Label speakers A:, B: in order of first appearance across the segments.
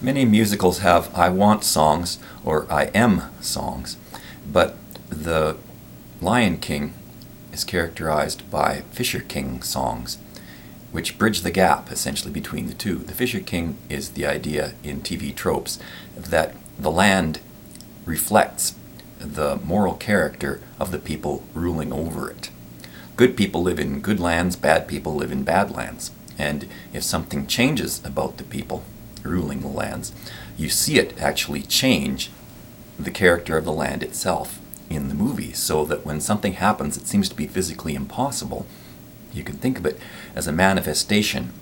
A: Many musicals have I want songs or I am songs, but the Lion King is characterized by Fisher King songs, which bridge the gap essentially between the two. The Fisher King is the idea in TV tropes that the land reflects the moral character of the people ruling over it. Good people live in good lands, bad people live in bad lands. And if something changes about the people ruling the lands, you see it actually change the character of the land itself in the movie, so that when something happens that seems to be physically impossible, you can think of it as a manifestation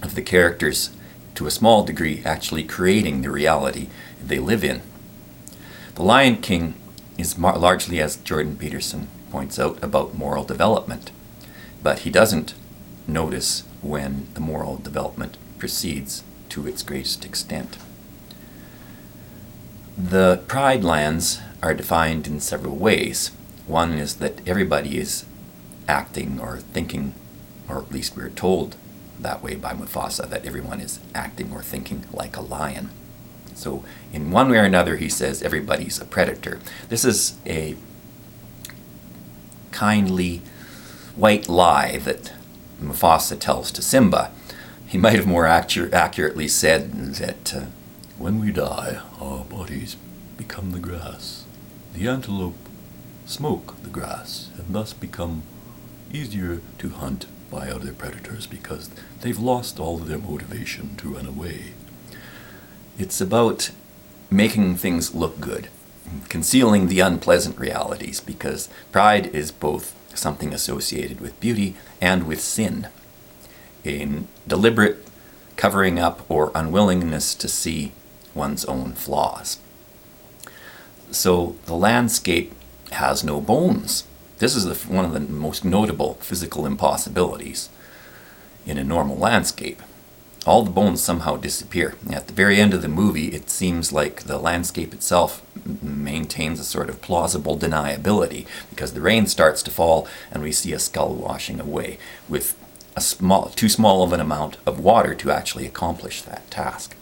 A: of the characters, to a small degree, actually creating the reality they live in. The Lion King is largely, as Jordan Peterson points out, about moral development, but he doesn't notice when the moral development proceeds to its greatest extent. The Pride Lands are defined in several ways. One is that everybody is acting or thinking, or at least we're told that way by Mufasa, that everyone is acting or thinking like a lion. So in one way or another, he says everybody's a predator. This is a kindly white lie that Mufasa tells to Simba. He might have more accurately said that when we die, our bodies become the grass. The antelope smoke the grass and thus become easier to hunt by other predators because they've lost all of their motivation to run away. It's about making things look good, concealing the unpleasant realities, because pride is both something associated with beauty and with sin, a deliberate covering up or unwillingness to see one's own flaws. So the landscape has no bones. This is one of the most notable physical impossibilities in a normal landscape. All the bones somehow disappear. At the very end of the movie, it seems like the landscape itself maintains a sort of plausible deniability, because the rain starts to fall and we see a skull washing away with too small of an amount of water to actually accomplish that task.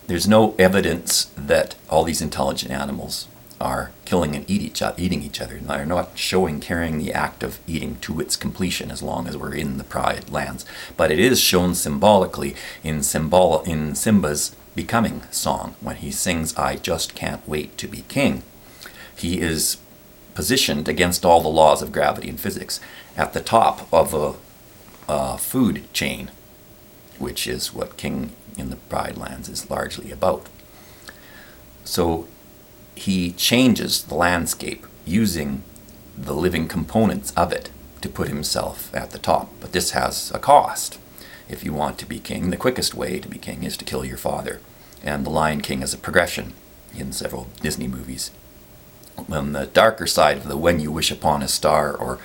A: There's no evidence that all these intelligent animals are killing and eating each other. They're not carrying the act of eating to its completion as long as we're in the Pride Lands. But it is shown symbolically in Simba's becoming song, when he sings, "I just can't wait to be king." He is positioned against all the laws of gravity and physics at the top of a food chain, which is what King in the Pride Lands is largely about. So he changes the landscape using the living components of it to put himself at the top. But this has a cost. If you want to be king, the quickest way to be king is to kill your father. And the Lion King is a progression in several Disney movies. On the darker side of the "when you wish upon a star," or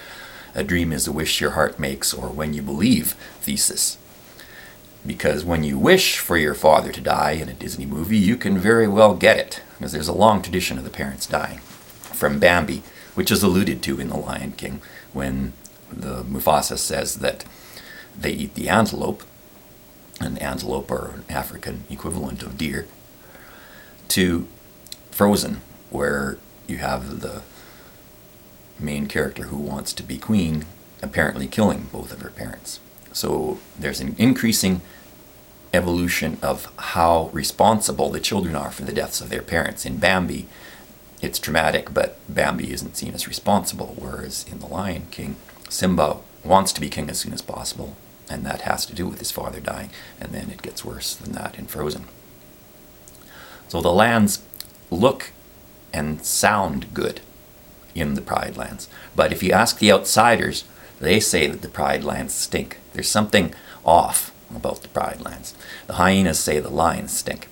A: "a dream is a wish your heart makes," or "when you believe" thesis. Because when you wish for your father to die in a Disney movie, you can very well get it, because there's a long tradition of the parents dying. From Bambi, which is alluded to in The Lion King, when the Mufasa says that they eat the antelope, an antelope or an African equivalent of deer, to Frozen, where you have the main character who wants to be queen apparently killing both of her parents. So there's an increasing evolution of how responsible the children are for the deaths of their parents. In Bambi, it's traumatic, but Bambi isn't seen as responsible, whereas in The Lion King, Simba wants to be king as soon as possible, and that has to do with his father dying, and then it gets worse than that in Frozen. So the lands look and sound good in the Pride Lands, but if you ask the outsiders, they say that the Pride Lands stink. There's something off about the Pride Lands. The hyenas say the lions stink.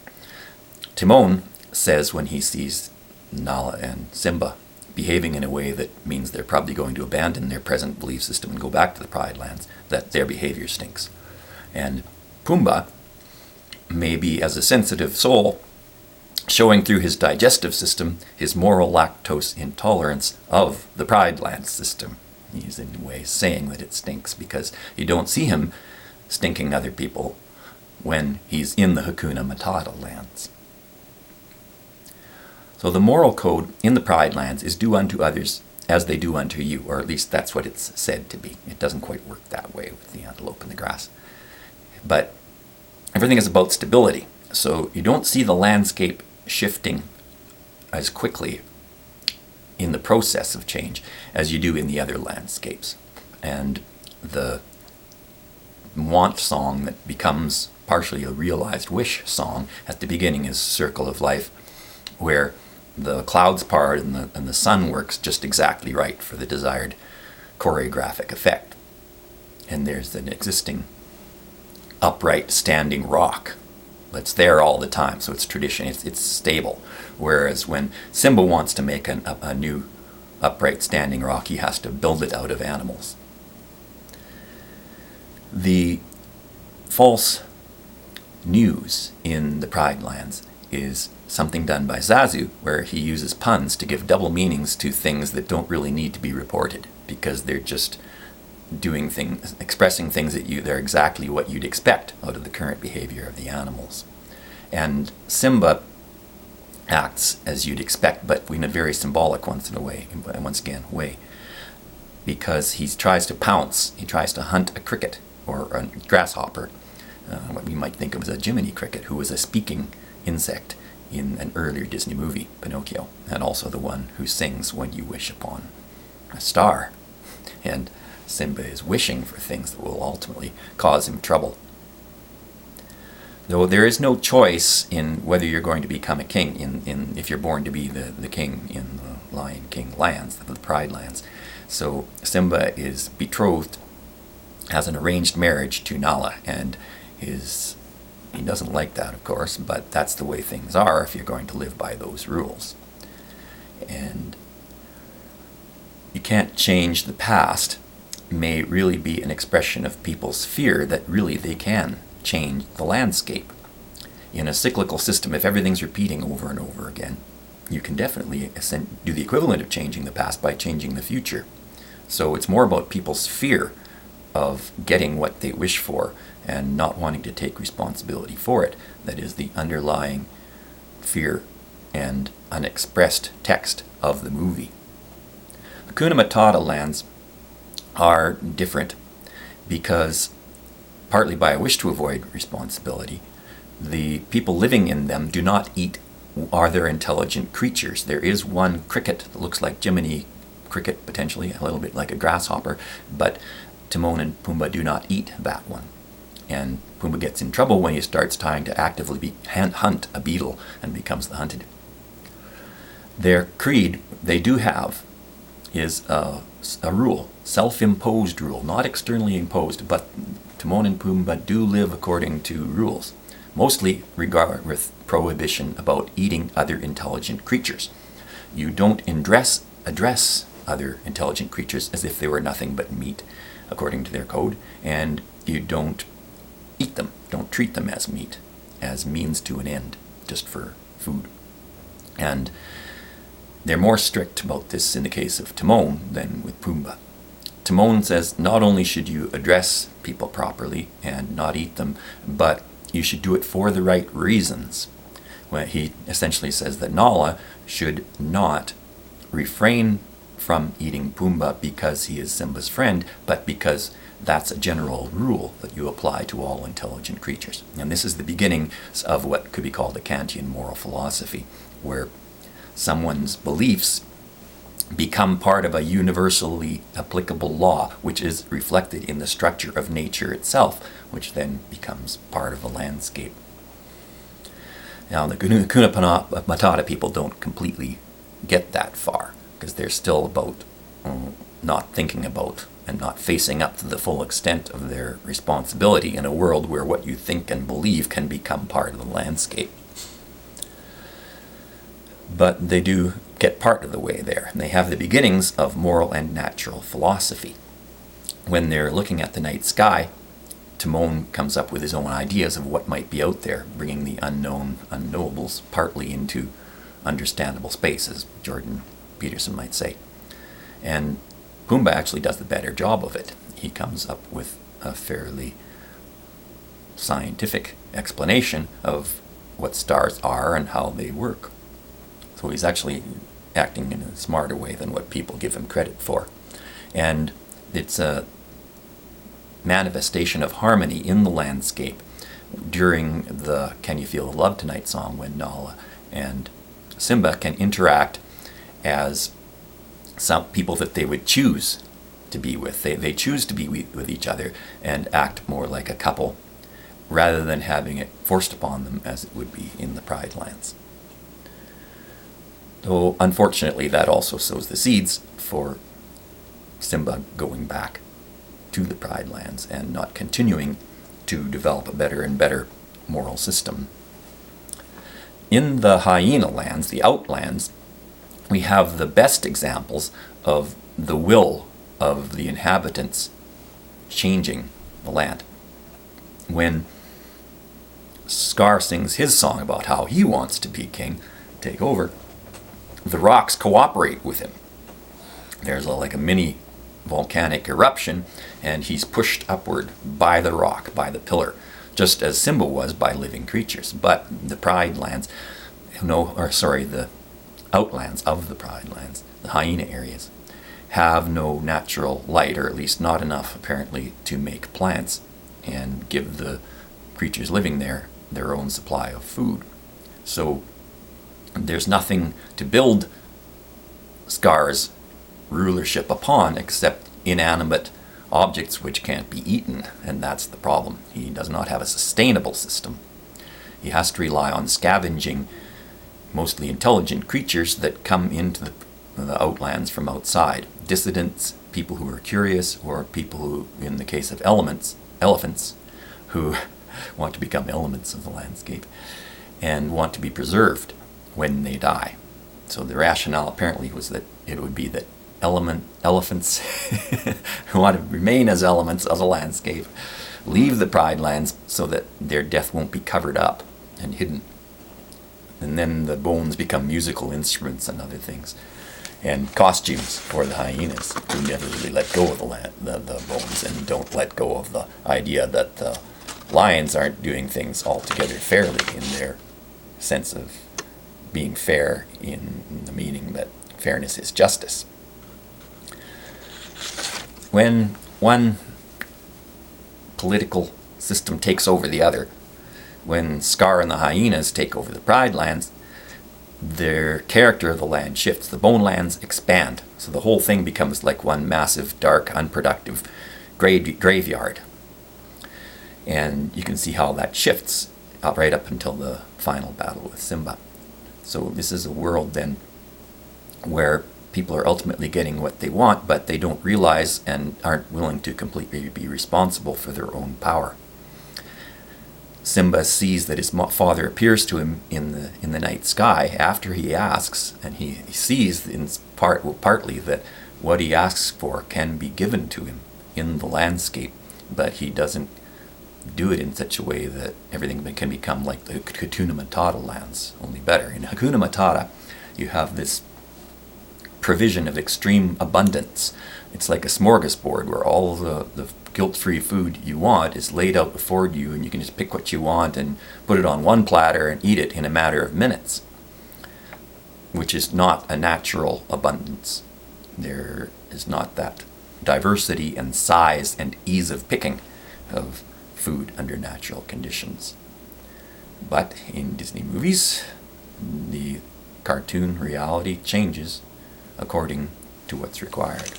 A: Timon says when he sees Nala and Simba behaving in a way that means they're probably going to abandon their present belief system and go back to the Pride Lands, that their behavior stinks. And Pumbaa, maybe as a sensitive soul, showing through his digestive system his moral lactose intolerance of the Pride Lands system. He's in a way saying that it stinks, because you don't see him stinking other people when he's in the Hakuna Matata lands. So the moral code in the Pride lands is do unto others as they do unto you, or at least that's what it's said to be. It doesn't quite work that way with the antelope and the grass. But everything is about stability. So you don't see the landscape shifting as quickly in the process of change as you do in the other landscapes. And the want song that becomes partially a realized wish song at the beginning is Circle of Life, where the clouds part and the sun works just exactly right for the desired choreographic effect. And there's an existing upright standing rock that's there all the time, so it's tradition, it's stable. Whereas when Simba wants to make a new upright standing rock, he has to build it out of animals. The false news in the Pride lands is something done by Zazu, where he uses puns to give double meanings to things that don't really need to be reported, because they're just doing things, expressing things that they're exactly what you'd expect out of the current behavior of the animals. And Simba acts as you'd expect, but in a very symbolic once again way, because he tries to pounce, he tries to hunt a cricket or a grasshopper, what we might think of as a Jiminy cricket, who was a speaking insect in an earlier Disney movie, Pinocchio, and also the one who sings When You Wish Upon a Star. And Simba is wishing for things that will ultimately cause him trouble. Though there is no choice in whether you're going to become a king, if you're born to be the king in the Lion King lands, the Pride lands. So Simba is betrothed, has an arranged marriage to Nala, and he doesn't like that, of course, but that's the way things are if you're going to live by those rules. And you can't change the past may really be an expression of people's fear that really they can change the landscape. In a cyclical system, if everything's repeating over and over again, you can definitely do the equivalent of changing the past by changing the future. So it's more about people's fear of getting what they wish for and not wanting to take responsibility for it that is the underlying fear and unexpressed text of the movie. The Hakuna Matata lands are different because, partly by a wish to avoid responsibility, the people living in them do not eat other intelligent creatures. There is one cricket that looks like Jiminy cricket, potentially a little bit like a grasshopper, but Timon and Pumbaa do not eat that one. And Pumbaa gets in trouble when he starts trying to actively hunt a beetle and becomes the hunted. Their creed they do have is a rule, self-imposed rule, not externally imposed, but Timon and Pumbaa do live according to rules, mostly with prohibition about eating other intelligent creatures. You don't address other intelligent creatures as if they were nothing but meat, according to their code, and you don't eat them, don't treat them as meat, as means to an end, just for food. And they're more strict about this in the case of Timon than with Pumbaa. Timon says not only should you address people properly and not eat them, but you should do it for the right reasons. Well, he essentially says that Nala should not refrain from eating Pumbaa because he is Simba's friend, but because that's a general rule that you apply to all intelligent creatures. And this is the beginning of what could be called a Kantian moral philosophy, where someone's beliefs become part of a universally applicable law, which is reflected in the structure of nature itself, which then becomes part of the landscape. Now, the Hakuna Matata people don't completely get that far, because they're still about not thinking about and not facing up to the full extent of their responsibility in a world where what you think and believe can become part of the landscape. But they do get part of the way there. And they have the beginnings of moral and natural philosophy. When they're looking at the night sky, Timon comes up with his own ideas of what might be out there, bringing the unknowables partly into understandable space, as Jordan Peterson might say. And Pumbaa actually does the better job of it. He comes up with a fairly scientific explanation of what stars are and how they work. So he's actually acting in a smarter way than what people give him credit for. And it's a manifestation of harmony in the landscape during the Can You Feel the Love Tonight song, when Nala and Simba can interact as some people that they would choose to be with. They choose to be with each other and act more like a couple rather than having it forced upon them as it would be in the Pride Lands. Though unfortunately that also sows the seeds for Simba going back to the Pride Lands and not continuing to develop a better and better moral system. In the Hyena Lands, the Outlands, we have the best examples of the will of the inhabitants changing the land. When Scar sings his song about how he wants to be king, take over, the rocks cooperate with him. There's like a mini volcanic eruption, and he's pushed upward by the rock, by the pillar, just as Simba was by living creatures. But the Pride Lands, the Outlands of the Pride Lands, the hyena areas, have no natural light, or at least not enough apparently to make plants and give the creatures living there their own supply of food. So there's nothing to build Scar's rulership upon except inanimate objects which can't be eaten, and that's the problem. He does not have a sustainable system. He has to rely on scavenging mostly intelligent creatures that come into the Outlands from outside. Dissidents, people who are curious, or people who, in the case of elephants, who want to become elements of the landscape and want to be preserved when they die. So the rationale apparently was that it would be that elephants who want to remain as elements of the landscape leave the Pride Lands so that their death won't be covered up and hidden. And then the bones become musical instruments and other things, and costumes for the hyenas, who never really let go of the bones and don't let go of the idea that the lions aren't doing things altogether fairly in their sense of being fair in the meaning that fairness is justice. When one political system takes over the other, when Scar and the hyenas take over the Pride Lands, their character of the land shifts. The Bone Lands expand, so the whole thing becomes like one massive, dark, unproductive graveyard. And you can see how that shifts right up until the final battle with Simba. So this is a world then where people are ultimately getting what they want, but they don't realize and aren't willing to completely be responsible for their own power. Simba sees that his father appears to him in the night sky after he asks, and he sees partly that what he asks for can be given to him in the landscape, but he doesn't do it in such a way that everything can become like the Hakuna Matata lands, only better. In Hakuna Matata, you have this provision of extreme abundance. It's like a smorgasbord where all the guilt-free food you want is laid out before you, and you can just pick what you want and put it on one platter and eat it in a matter of minutes, which is not a natural abundance. There is not that diversity and size and ease of picking of food under natural conditions. But in Disney movies, the cartoon reality changes according to what's required.